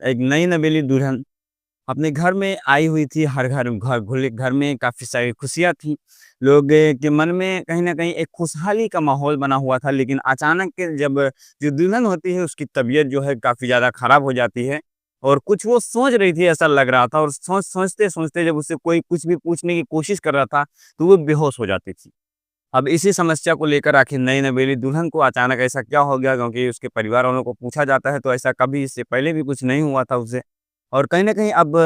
एक नई नवेली दुल्हन अपने घर में आई हुई थी। हर घर में काफ़ी सारी खुशियाँ थी। लोग के मन में कहीं न कहीं एक खुशहाली का माहौल बना हुआ था, लेकिन अचानक के जब जो दुल्हन होती है उसकी तबीयत जो है काफ़ी ज़्यादा खराब हो जाती है और कुछ वो सोच रही थी ऐसा लग रहा था, और सोचते-सोचते जब उससे कोई कुछ भी पूछने की कोशिश कर रहा था, तो वो बेहोश हो जाती थी। अब इसी समस्या को लेकर आखिर नई नवेली दुल्हन को अचानक ऐसा क्या हो गया, क्योंकि उसके परिवार वालों को पूछा जाता है तो ऐसा कभी इससे पहले भी कुछ नहीं हुआ था उसे। और कहीं न कहीं अब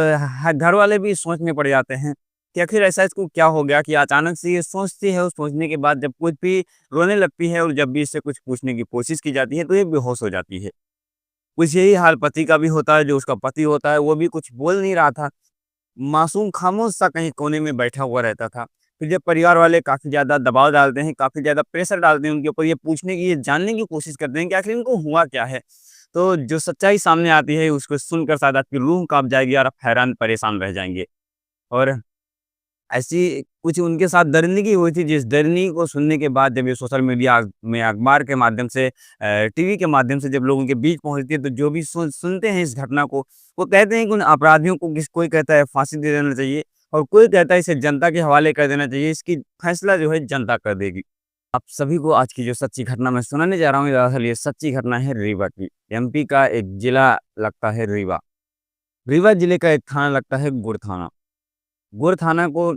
घर वाले भी सोच में पड़ जाते हैं कि आखिर ऐसा इसको क्या हो गया कि अचानक से ये सोचती है, और सोचने के बाद जब कुछ भी रोने लगती है, और जब भी इससे कुछ पूछने की कोशिश की जाती है तो ये बेहोश हो जाती है। कुछ यही हाल पति का भी होता है। जो उसका पति होता है वो भी कुछ बोल नहीं रहा था। मासूम खामोश-सा कहीं कोने में बैठा हुआ रहता था। फिर जब परिवार वाले काफ़ी ज़्यादा दबाव डालते हैं, काफ़ी ज़्यादा प्रेशर डालते हैं उनके ऊपर, ये पूछने की, ये जानने की कोशिश करते हैं कि आखिर इनको हुआ क्या है? तो जो सच्चाई सामने आती है उसको सुनकर शायद आपकी रूह काँप जाएगी और आप हैरान परेशान रह जाएँगे। और ऐसी कुछ उनके साथ दरिंदगी हुई थी, जिस दरिंदगी को सुनने के बाद जब ये सोशल मीडिया में, अखबार के माध्यम से, टीवी के माध्यम से जब लोगों के बीच पहुँचती है, तो जो भी सुनते हैं इस घटना को, वो कहते हैं कि उन अपराधियों को कोई कहता है फांसी दे देना चाहिए, और कोई कहता है इसे जनता के हवाले कर देना चाहिए, इसकी फैसला जो है जनता कर देगी। आप सभी को आज की जो सच्ची घटना मैं सुनाने जा रहा हूँ, दरअसल ये सच्ची घटना है रीवा की। एमपी का एक जिला लगता है रीवा। रीवा जिले का एक थाना लगता है गुड़ थाना। गुड़ थाना को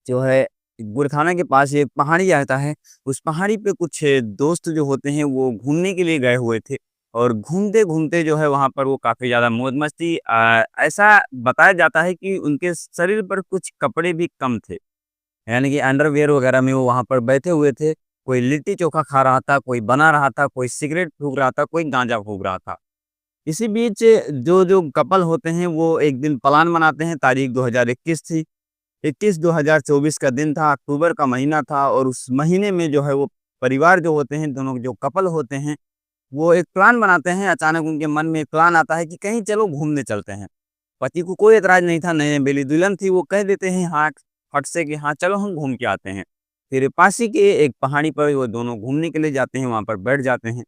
जो है, गुरथाना के पास एक पहाड़ी आता है। उस पहाड़ी पे कुछ दोस्त जो होते हैं वो घूमने के लिए गए हुए थे, और घूमते-घूमते जो है वहाँ पर वो काफ़ी ज़्यादा मौज-मस्ती, ऐसा बताया जाता है कि उनके शरीर पर कुछ कपड़े भी कम थे। यानी कि अंडरवियर वगैरह में वो वहाँ पर बैठे हुए थे। कोई लिट्टी-चोखा खा रहा था, कोई बना रहा था, कोई सिगरेट फूँक रहा था, कोई गाँजा फूँक रहा था। इसी बीच जो कपल होते हैं वो एक दिन प्लान बनाते हैं। तारीख 2021 थी। 21/2024 का दिन था, अक्टूबर का महीना था, और उस महीने में जो है वो परिवार जो होते हैं, दोनों जो कपल होते हैं, वो एक प्लान बनाते हैं। अचानक उनके मन में एक प्लान आता है कि कहीं चलो घूमने चलते हैं। पति को कोई एतराज़ नहीं था, नई बेली दुल्हन थी, वो कह देते हैं हाँ, फट से कि हाँ, चलो हम घूम के आते हैं। फिर पास ही के एक पहाड़ी पर वो दोनों घूमने के लिए जाते हैं, वहाँ पर बैठ जाते हैं,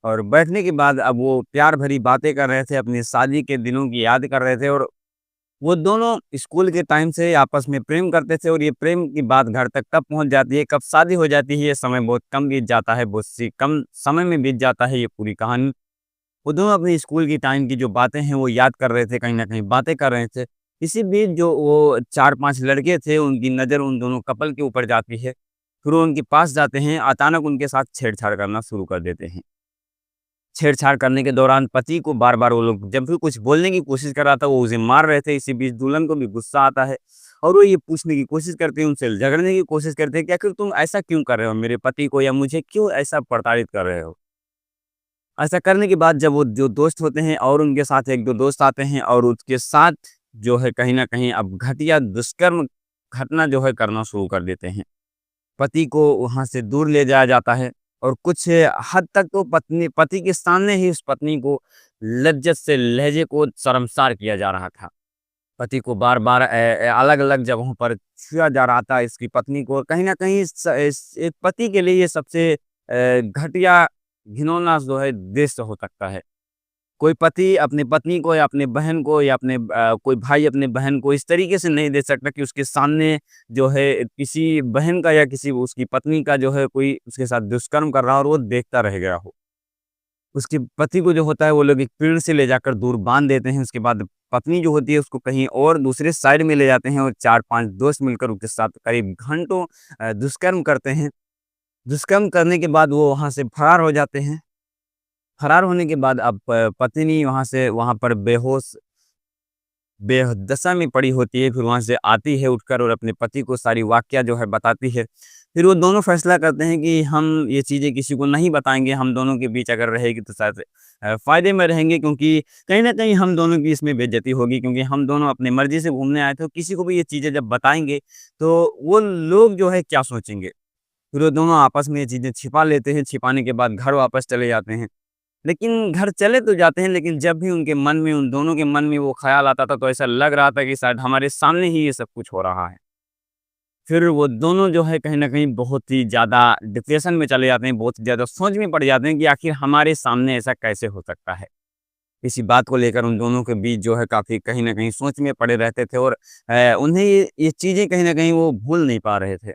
और बैठने के बाद अब वो प्यार भरी बातें कर रहे थे, अपनी शादी के दिनों की याद कर रहे थे, और वो दोनों स्कूल के टाइम से आपस में प्रेम करते थे, और ये प्रेम की बात घर तक कब पहुँच जाती है, कब शादी हो जाती है, ये समय बहुत कम बीत जाता है, बहुत सी कम समय में बीत जाता है ये पूरी कहानी। वो दोनों अपने स्कूल की टाइम की जो बातें हैं वो याद कर रहे थे, कहीं न कहीं बातें कर रहे थे। इसी बीच जो वो 4-5 लड़के थे, उनकी नज़र उन दोनों कपल के ऊपर जाती है। फिर वो उनके पास जाते हैं, अचानक उनके साथ छेड़छाड़ करना शुरू कर देते हैं। छेड़छाड़ करने के दौरान पति को बार-बार वो लोग जब भी कुछ बोलने की कोशिश कर रहा था, वो उसे मार रहे थे। इसी बीच दुल्हन को भी गुस्सा आता है, और वो ये पूछने की कोशिश करती है, उनसे झगड़ने की कोशिश करते हैं कि आखिर तुम ऐसा क्यों कर रहे हो मेरे पति को, या मुझे क्यों ऐसा प्रताड़ित कर रहे हो? ऐसा करने के बाद जब वो जो दोस्त होते हैं और उनके साथ 1-2 दोस्त आते हैं, और उसके साथ जो है कहीं न कहीं अब घटिया दुष्कर्म घटना जो है करना शुरू कर देते हैं। पति को वहाँ से दूर ले जाया जाता है, और कुछ हद तक तो पति के सामने ही उस पत्नी को लज्जत से लहज़े को शर्मसार किया जा रहा था। पति को बार-बार अलग-अलग जगहों पर छुआ जा रहा था इसकी पत्नी को। कहीं न कहीं इस एक पति के लिए ये सबसे घटिया, घिनौना जो है दृश्य हो सकता है। कोई पति अपनी पत्नी को, या अपने बहन को, या कोई भाई अपने बहन को इस तरीके से नहीं देख सकता कि उसके सामने जो है किसी बहन का या किसी उसकी पत्नी का जो है कोई उसके साथ दुष्कर्म कर रहा हो और वो देखता रह गया हो। उसके पति को जो होता है वो लोग एक पेड़ से ले जाकर दूर बाँध देते हैं। उसके बाद पत्नी जो होती है उसको कहीं और दूसरे साइड में ले जाते हैं, और 4-5 दोस्त मिलकर उसके साथ करीब घंटों दुष्कर्म करते हैं। दुष्कर्म करने के बाद वो वहाँ से फरार हो जाते हैं। फरार होने के बाद अब पत्नी वहाँ पर बेदशा में पड़ी होती है, फिर वहाँ से आती है उठकर, और अपने पति को सारी वाक़या जो है बताती है। फिर वो दोनों फैसला करते हैं कि हम ये चीज़ें किसी को नहीं बताएँगे, हम दोनों के बीच अगर रहेगी तो शायद फ़ायदे में रहेंगे, क्योंकि कहीं न कहीं हम दोनों की इसमें बेइज़्ज़ती होगी, क्योंकि हम दोनों अपनी मर्ज़ी से घूमने आए थे, और किसी को भी ये चीज़ें जब बताएँगे, तो वो लोग जो है क्या सोचेंगे? फिर वो दोनों आपस में ये चीज़ें छिपा लेते हैं, छिपाने के बाद घर वापस चले जाते हैं। लेकिन घर चले तो जाते हैं, लेकिन जब भी उनके मन में, उन दोनों के मन में वो ख़्याल आता था, तो ऐसा लग रहा था कि शायद हमारे सामने ही ये सब कुछ हो रहा है। फिर वो दोनों जो है कहीं न कहीं बहुत ही ज़्यादा डिप्रेशन में चले जाते हैं, बहुत ही ज़्यादा सोच में पड़ जाते हैं कि आखिर हमारे सामने ऐसा कैसे हो सकता है? इसी बात को लेकर उन दोनों के बीच जो है काफ़ी कहीं न कहीं सोच में पड़े रहते थे और उन्हें ये चीज़ें कहीं न कहीं वो भूल नहीं पा रहे थे।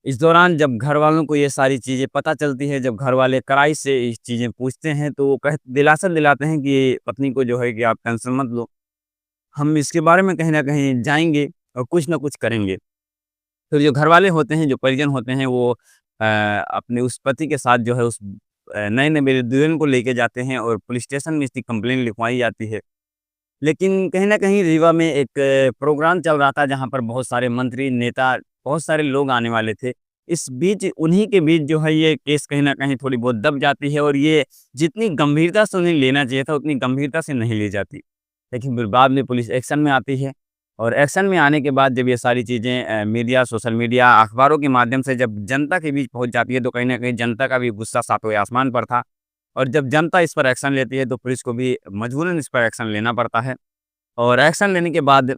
इस दौरान जब घरवालों को ये सारी चीज़ें पता चलती है, जब घरवाले कड़ाई से इस चीज़ें पूछते हैं, तो वो दिलासा दिलाते हैं कि पत्नी को जो है कि आप टेंशन मत लो, हम इसके बारे में कहीं न कहीं जाएँगे और कुछ न कुछ करेंगे। फिर जो घरवाले होते हैं, जो परिजन होते हैं, वो अपने उस पति के साथ जो है उस नए नवेले दुल्हन को लेके जाते हैं और पुलिस स्टेशन में इसकी कंप्लेंट लिखवाई जाती है। लेकिन कहीं न कहीं रीवा में एक प्रोग्राम चल रहा था जहाँ पर बहुत सारे मंत्री, नेता, बहुत सारे लोग आने वाले थे। इस बीच उन्हीं के बीच जो है ये केस कहीं न कहीं थोड़ी बहुत दब जाती है और ये जितनी गंभीरता से उन्हें लेना चाहिए था उतनी गंभीरता से नहीं ली जाती। लेकिन फिर बाद में पुलिस एक्शन में आती है और एक्शन में आने के बाद जब ये सारी चीज़ें मीडिया, सोशल मीडिया, अखबारों के माध्यम से जब जनता के बीच पहुँच जाती है तो कहीं न कहीं जनता का भी गुस्सा सातवें आसमान पर था। और जब जनता इस पर एक्शन लेती है तो पुलिस को भी मजबूरन इस पर एक्शन लेना पड़ता है। और एक्शन लेने के बाद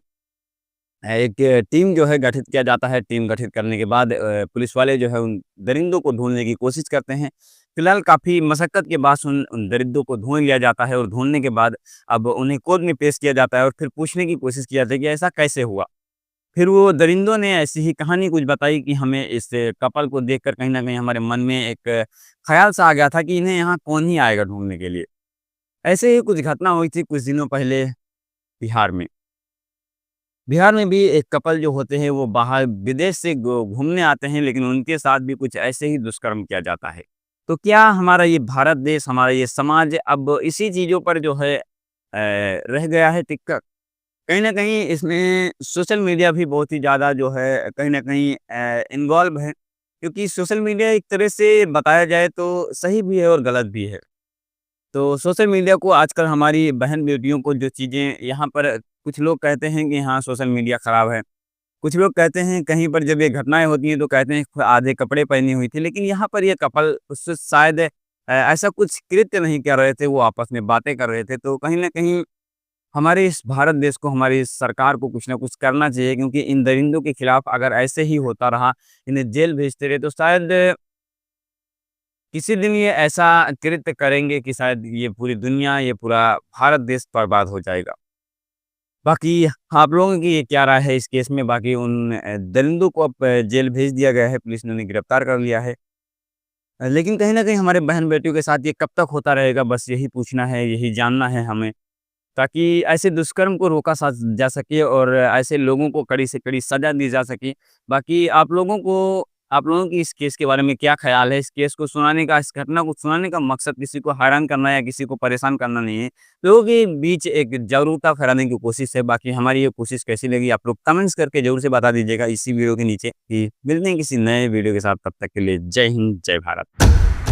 एक टीम जो है गठित किया जाता है। टीम गठित करने के बाद पुलिस वाले जो है उन दरिंदों को ढूँढने की कोशिश करते हैं। फिलहाल काफ़ी मशक्कत के बाद उन दरिंदों को ढूँढ लिया जाता है और ढूँढने के बाद अब उन्हें कोर्ट में पेश किया जाता है और फिर पूछने की कोशिश की जाती है कि ऐसा कैसे हुआ? फिर वो दरिंदों ने ऐसी ही कहानी कुछ बताई कि हमें इस कपल को देखकर कहीं न कहीं हमारे मन में एक ख़्याल सा आ गया था कि इन्हें यहाँ कौन ही आएगा ढूँढने के लिए। ऐसे ही कुछ घटना हुई थी कुछ दिनों पहले बिहार में। बिहार में भी एक कपल जो होते हैं वो बाहर विदेश से घूमने आते हैं लेकिन उनके साथ भी कुछ ऐसे ही दुष्कर्म किया जाता है। तो क्या हमारा ये भारत देश, हमारा ये समाज अब इसी चीज़ों पर जो है रह गया है टिक कर? कहीं न कहीं इसमें सोशल मीडिया भी बहुत ही ज़्यादा जो है कहीं न कहीं इन्वॉल्व है। क्योंकि सोशल मीडिया एक तरह से बताया जाए तो सही भी है और गलत भी है। तो सोशल मीडिया को आजकल हमारी बहन-बेटियों को जो चीज़ें यहाँ पर कुछ लोग कहते हैं कि हाँ, सोशल मीडिया खराब है। कुछ लोग कहते हैं कहीं पर जब ये घटनाएँ होती हैं तो कहते हैं आधे कपड़े पहनी हुई थी। लेकिन यहाँ पर ये कपल उससे शायद ऐसा कुछ कृत्य नहीं कर रहे थे, वो आपस में बातें कर रहे थे। तो कहीं न कहीं हमारे इस भारत देश को, हमारी इस सरकार को कुछ न कुछ करना चाहिए क्योंकि इन दरिंदों के खिलाफ अगर ऐसे ही होता रहा, इन्हें जेल भेजते रहे तो शायद किसी दिन ये ऐसा कृत्य करेंगे कि शायद ये पूरी दुनिया, ये पूरा भारत देश बर्बाद हो जाएगा। बाकी आप लोगों की ये क्या राय है इस केस में? बाकी उन दरिंदों को अब जेल भेज दिया गया है, पुलिस ने उन्हें गिरफ्तार कर लिया है। लेकिन कहीं न कहीं हमारे बहन-बेटियों के साथ ये कब तक होता रहेगा बस यही पूछना है, यही जानना है हमें। ताकि ऐसे दुष्कर्म को रोका सा जा सके और ऐसे लोगों को कड़ी से कड़ी सज़ा दी जा सके। बाकी आप लोगों की इस केस के बारे में क्या ख़्याल है? इस केस को सुनाने का, इस घटना को सुनाने का मकसद किसी को हैरान करना या किसी को परेशान करना नहीं है। लोगों के बीच एक जागरूकता फैलाने की कोशिश है। बाकी हमारी ये कोशिश कैसी लगी आप लोग कमेंट्स करके ज़रूर से बता दीजिएगा इसी वीडियो के नीचे कि मिलते हैं किसी नए वीडियो के साथ। तब तक के लिए जय हिंद, जय भारत।